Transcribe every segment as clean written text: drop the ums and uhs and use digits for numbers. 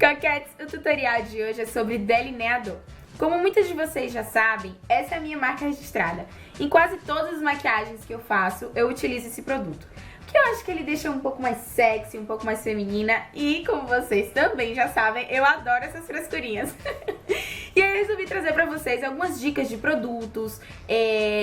Croquettes, o tutorial de hoje é sobre delineador. Como muitas de vocês já sabem, essa é a minha marca registrada. Em quase todas as maquiagens que eu faço, eu utilizo esse produto. Porque eu acho que ele deixa um pouco mais sexy, um pouco mais feminina. E como vocês também já sabem, eu adoro essas frescurinhas. E aí eu resolvi trazer pra vocês algumas dicas de produtos,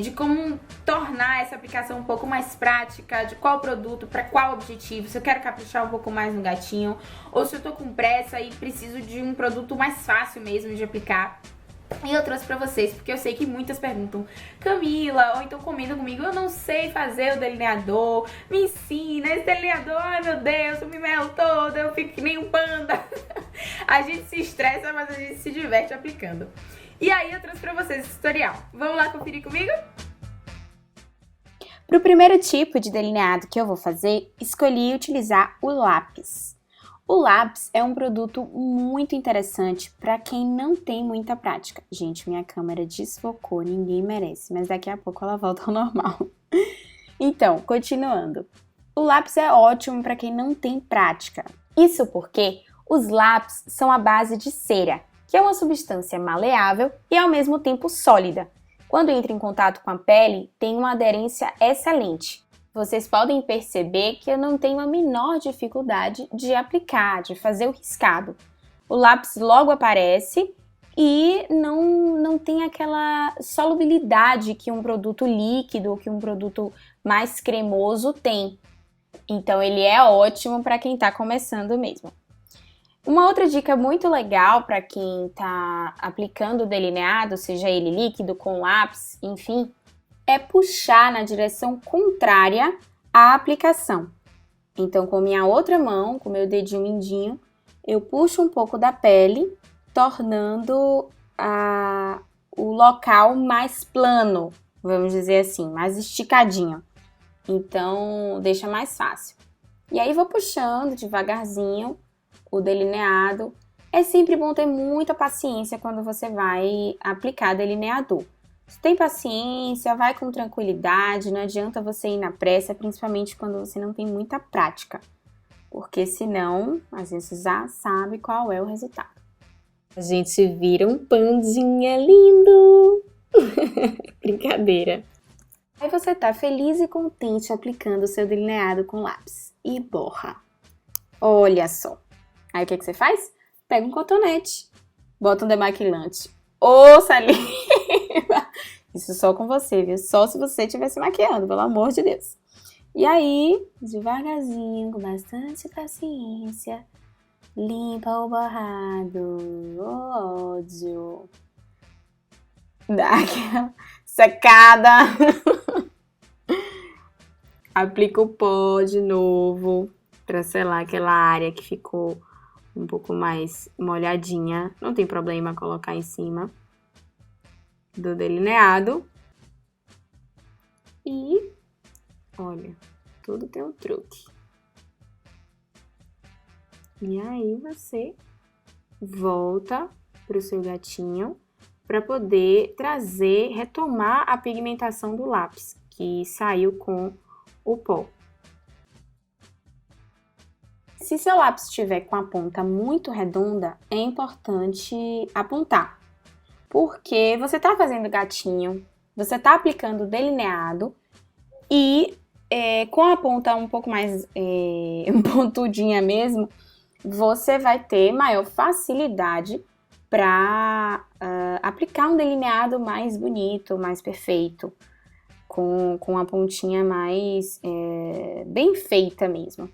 de como tornar essa aplicação um pouco mais prática, de qual produto, pra qual objetivo, se eu quero caprichar um pouco mais no gatinho, ou se eu tô com pressa e preciso de um produto mais fácil mesmo de aplicar. E eu trouxe pra vocês, porque eu sei que muitas perguntam: Camila, ou então comentam comigo, eu não sei fazer o delineador, me ensina, esse delineador, ai meu Deus, eu me melo toda, eu fico que nem um panda. A gente se estressa, mas a gente se diverte aplicando. E aí eu trouxe pra vocês esse tutorial. Vamos lá conferir comigo? Para o primeiro tipo de delineado que eu vou fazer, escolhi utilizar o lápis. O lápis é um produto muito interessante para quem não tem muita prática. Gente, minha câmera desfocou, ninguém merece, mas daqui a pouco ela volta ao normal. Então, continuando. O lápis é ótimo para quem não tem prática. Isso porque os lápis são à base de cera, que é uma substância maleável e ao mesmo tempo sólida. Quando entra em contato com a pele, tem uma aderência excelente. Vocês podem perceber que eu não tenho a menor dificuldade de aplicar, de fazer o riscado. O lápis logo aparece e não tem aquela solubilidade que um produto líquido, que um produto mais cremoso tem. Então ele é ótimo para quem está começando mesmo. Uma outra dica muito legal para quem está aplicando o delineado, seja ele líquido, com lápis, enfim, é puxar na direção contrária à aplicação. Então, com minha outra mão, com meu dedinho mindinho, eu puxo um pouco da pele, tornando o local mais plano, vamos dizer assim, mais esticadinho. Então, deixa mais fácil. E aí, vou puxando devagarzinho o delineado. É sempre bom ter muita paciência quando você vai aplicar delineador. Se tem paciência, vai com tranquilidade, não adianta você ir na pressa, principalmente quando você não tem muita prática. Porque senão, a gente já sabe qual é o resultado. A gente vira um pandinha lindo! Brincadeira! Aí você tá feliz e contente aplicando o seu delineado com lápis. E borra. Olha só! Aí o que você faz? Pega um cotonete, bota um demaquilante. Ô, saliva! Isso só com você, viu? Só se você estiver se maquiando, pelo amor de Deus. E aí, devagarzinho, com bastante paciência, limpa o borrado, o ódio. Dá aquela secada. Aplica o pó de novo, pra selar aquela área que ficou um pouco mais molhadinha. Não tem problema colocar em cima do delineado. E olha, tudo tem um truque. E aí você volta pro seu gatinho para poder retomar a pigmentação do lápis que saiu com o pó. Se seu lápis estiver com a ponta muito redonda, é importante apontar. Porque você tá fazendo gatinho, você tá aplicando delineado e com a ponta um pouco mais pontudinha mesmo, você vai ter maior facilidade para aplicar um delineado mais bonito, mais perfeito, com a pontinha mais bem feita mesmo.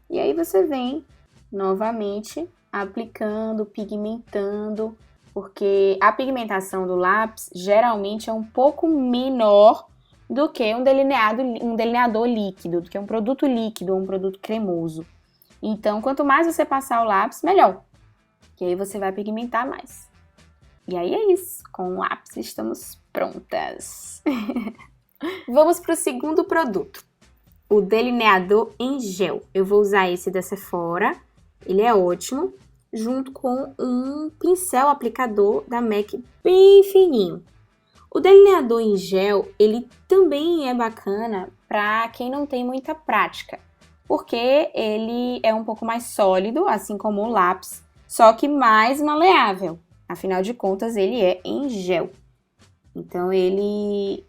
E aí você vem novamente aplicando, pigmentando, porque a pigmentação do lápis geralmente é um pouco menor do que um delineador líquido, do que um produto líquido ou um produto cremoso. Então, quanto mais você passar o lápis, melhor. Que aí você vai pigmentar mais. E aí é isso. Com o lápis estamos prontas. Vamos para o segundo produto. O delineador em gel. Eu vou usar esse da Sephora. Ele é ótimo. Junto com um pincel aplicador da MAC bem fininho. O delineador em gel, ele também é bacana para quem não tem muita prática, porque ele é um pouco mais sólido, assim como o lápis, só que mais maleável. Afinal de contas, ele é em gel. Então, ele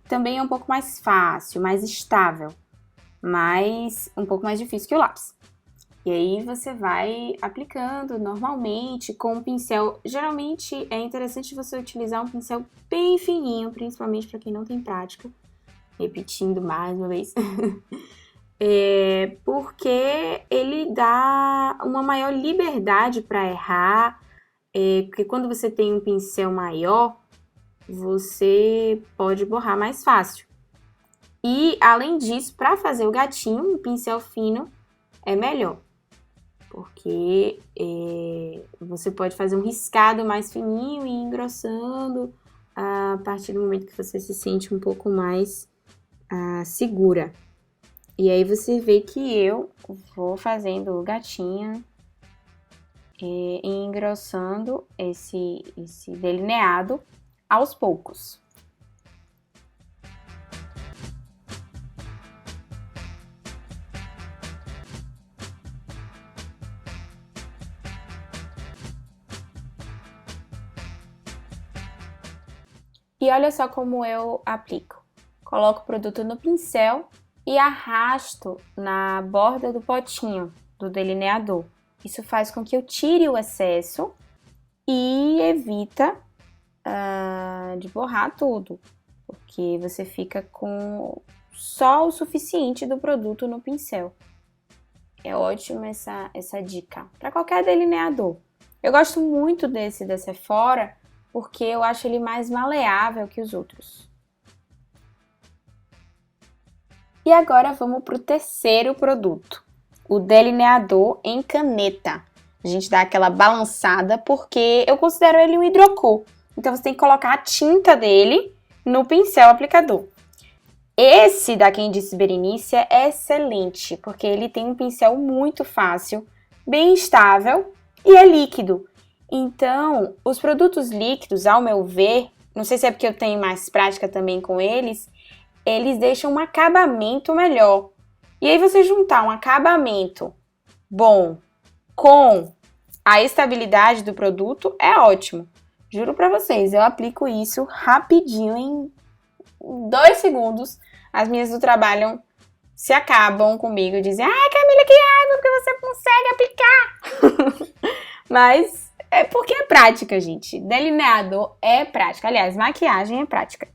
também é um pouco mais fácil, mais estável, mas um pouco mais difícil que o lápis. E aí, você vai aplicando normalmente com um pincel. Geralmente, é interessante você utilizar um pincel bem fininho, principalmente para quem não tem prática. Repetindo mais uma vez. Porque ele dá uma maior liberdade para errar. Porque quando você tem um pincel maior, você pode borrar mais fácil. E, além disso, para fazer o gatinho, um pincel fino é melhor. Porque você pode fazer um riscado mais fininho e ir engrossando a partir do momento que você se sente um pouco mais segura. E aí você vê que eu vou fazendo o gatinho e engrossando esse delineado aos poucos. E olha só como eu aplico. Coloco o produto no pincel e arrasto na borda do potinho do delineador. Isso faz com que eu tire o excesso e evita de borrar tudo, porque você fica com só o suficiente do produto no pincel. É ótimo essa dica para qualquer delineador. Eu gosto muito desse da Sephora, porque eu acho ele mais maleável que os outros. E agora vamos para o terceiro produto, o delineador em caneta. A gente dá aquela balançada porque eu considero ele um hidrocor. Então você tem que colocar a tinta dele no pincel aplicador. Esse da Quem Disse Berenice é excelente, porque ele tem um pincel muito fácil, bem estável e é líquido. Então, os produtos líquidos, ao meu ver, não sei se é porque eu tenho mais prática também com eles deixam um acabamento melhor. E aí você juntar um acabamento bom com a estabilidade do produto é ótimo. Juro pra vocês, eu aplico isso rapidinho, em 2 segundos. As minhas do trabalho se acabam comigo e dizem: "Ai, Camila, que raiva, porque você consegue aplicar." Mas é porque é prática, gente. Delineador é prática. Aliás, maquiagem é prática.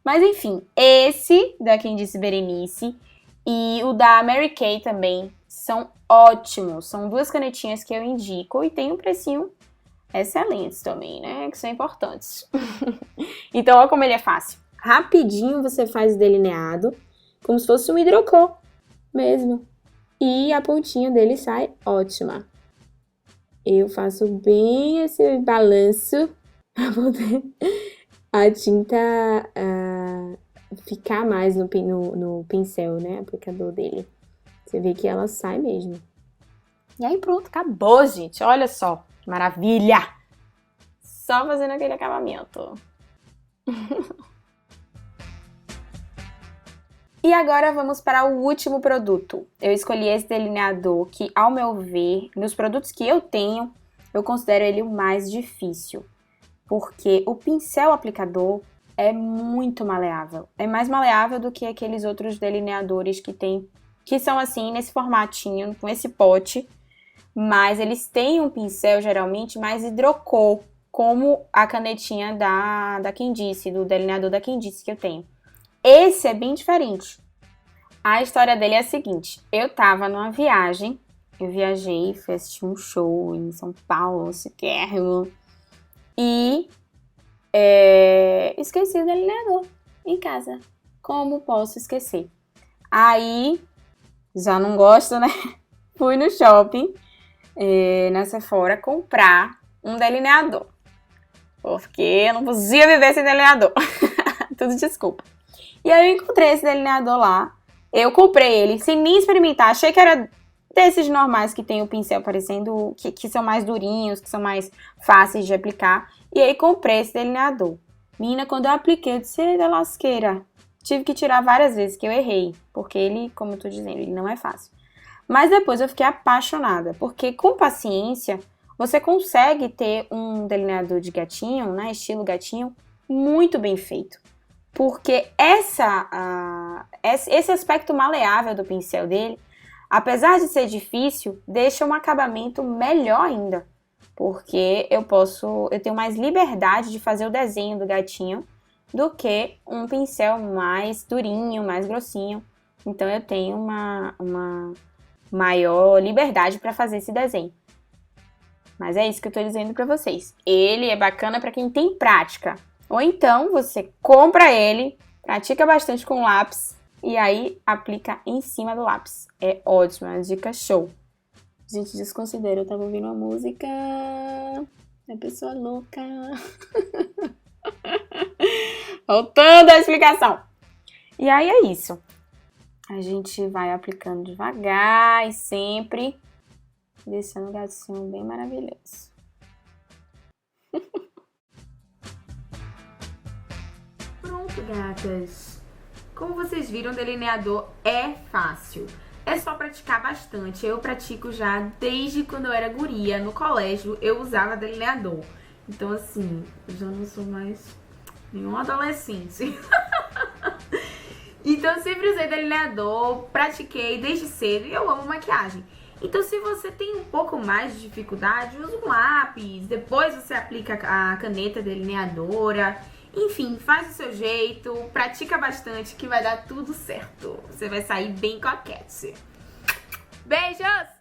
Mas enfim, esse da Quem Disse Berenice e o da Mary Kay também são ótimos. São 2 canetinhas que eu indico e tem um precinho excelentes também, né? Que são importantes. Então, olha como ele é fácil. Rapidinho você faz o delineado, como se fosse um hidrocor mesmo. E a pontinha dele sai ótima. Eu faço bem esse balanço para poder a tinta ficar mais no pincel, né? Aplicador dele. Você vê que ela sai mesmo. E aí pronto, acabou, gente. Olha só, que maravilha! Só fazendo aquele acabamento. E agora vamos para o último produto. Eu escolhi esse delineador que, ao meu ver, nos produtos que eu tenho, eu considero ele o mais difícil. Porque o pincel aplicador é muito maleável. É mais maleável do que aqueles outros delineadores que são assim, nesse formatinho, com esse pote. Mas eles têm um pincel, geralmente, mais hidrocor, como a canetinha da Quem Disse, do delineador da Quem Disse que eu tenho. Esse é bem diferente. A história dele é a seguinte: eu tava numa viagem, eu viajei, fui assistir um show em São Paulo, Chiquérrimo, e esqueci o delineador em casa. Como posso esquecer? Aí, já não gosto, né? Fui no shopping, na Sephora, comprar um delineador. Porque eu não podia viver sem delineador. Tudo desculpa. E aí eu encontrei esse delineador lá. Eu comprei ele sem nem experimentar. Achei que era desses normais que tem o pincel parecendo, que são mais durinhos, que são mais fáceis de aplicar. E aí comprei esse delineador. Menina, quando eu apliquei, eu disse: da lasqueira. Tive que tirar várias vezes, que eu errei. Porque ele, como eu tô dizendo, ele não é fácil. Mas depois eu fiquei apaixonada. Porque com paciência, você consegue ter um delineador de gatinho, né, estilo gatinho, muito bem feito. Porque esse aspecto maleável do pincel dele, apesar de ser difícil, deixa um acabamento melhor ainda. Porque eu tenho mais liberdade de fazer o desenho do gatinho do que um pincel mais durinho, mais grossinho. Então eu tenho uma maior liberdade para fazer esse desenho. Mas é isso que eu tô dizendo para vocês. Ele é bacana para quem tem prática. Ou então você compra ele, pratica bastante com lápis e aí aplica em cima do lápis. É ótimo, é uma dica show. Gente, desconsidera, eu tava ouvindo uma música. É pessoa louca. Voltando à explicação. E aí é isso. A gente vai aplicando devagar e sempre deixando o gatinho bem maravilhoso. Pronto, gatas. Como vocês viram, delineador é fácil. É só praticar bastante. Eu pratico já desde quando eu era guria. No colégio, eu usava delineador. Então, assim, eu já não sou mais nenhum adolescente. Então, eu sempre usei delineador, pratiquei desde cedo e eu amo maquiagem. Então, se você tem um pouco mais de dificuldade, usa um lápis. Depois você aplica a caneta delineadora. Enfim, faz do seu jeito, pratica bastante que vai dar tudo certo. Você vai sair bem coquete. Beijos!